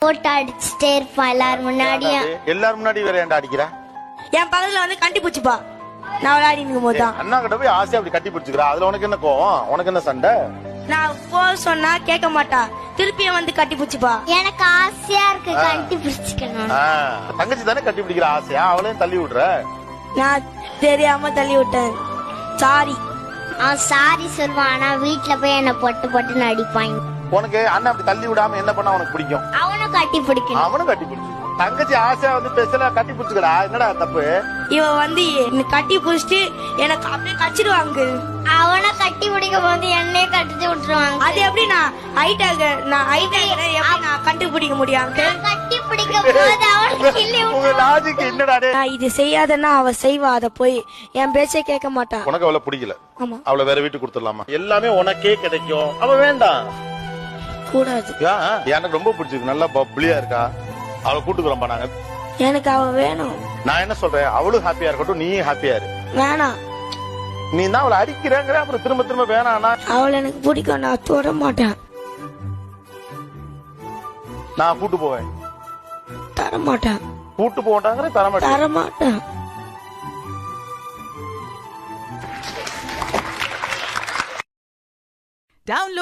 போட்டு அடிச்சுட்டே இருப்பான் எல்லாரும் முன்னாடியும். எல்லாரும் முன்னாடி வேற ஏன்டா அடிக்கிற? என் பக்கத்துல வந்து கண்டுபிடிச்சுப்பா நான் விளையாடி இருக்கும் போதுதான். அண்ணா கிட்ட போய் ஆசையா அப்படி கட்டி பிடிச்சுக்கிறா, அதுல உனக்கு என்ன கோவம்? உனக்கு என்ன சண்டை? நான் போ சொன்னா கேட்க மாட்டா, திருப்பியும் வந்து கட்டி பிடிச்சுப்பா. எனக்கு ஆசையா இருக்கு கட்டி பிடிச்சுக்கணும். தங்கச்சி தானே கட்டி பிடிக்கிற ஆசையா, அவளையும் தள்ளி விடுற. நான் தெரியாம தள்ளி விட்டேன், சாரி. அவன் சாரி சொல்லுவான், ஆனா வீட்டுல போய் என்ன பொட்டு பொட்டுன்னு அடிப்பாங்க. உனக்கு அண்ணன் அப்படி தள்ளி விடாம என்ன பண்ண உனக்கு பிடிக்கும்? அவனும் கட்டி பிடிக்கணும். அவனும் கட்டி பிடிச்சு. தங்கச்சி ஆசையா வந்து பேசல கட்டி பிடிச்சுக்கடா, என்னடா தப்பு? இவ வந்து கட்டி பிடிச்சிட்டு எனக்கு அப்படியே கச்சிடுவாங்க. அவனை கட்டி பிடிக்கும் போது என்னையே கட்டிட்டு விட்டுருவாங்க. அது எப்படி நான் ஹைட்டாக நான் கண்டுபிடிக்க முடியாது? கட்டி பிடிக்கும் போது அவனை கிள்ளி உங்க லாஜிக் என்னடா? நான் இது செய்யாதன்னா அவ செய்வா, அத போய் என் பேச்சே கேட்க மாட்டா. உனக்கு அவளை பிடிக்கல, ஆமா, அவளை வேற வீட்டுக்கு கொடுத்துடலாமா? எல்லாமே உனக்கே கிடைக்கும், அவ வேண்டாம். கூடாது. எனக்கு ரொம்ப பிடிச்சிருக்கு, நல்லா பப்ளியா இருக்கா, அவளை கூட்டுக்கிறோம்பா நாங்க. எனக்கு அவ வேணும். நான் என்ன சொல்றேன், அவளும் ஹாப்பியா இருக்கட்டும், நீயும் ஹாப்பியா இரு. வேணாம், நீ தான் அவளை அடிக்கிறேங்கிற, அப்புறம் திரும்ப திரும்ப வேணாம்னா? அவளை எனக்கு பிடிக்கும், நான் தொட மாட்டேன். நான் கூட்டு போவேன், தர மாட்டேன். கூட்டு போட்டாங்கிற தரமாட்டேன். தர மாட்டேன். Download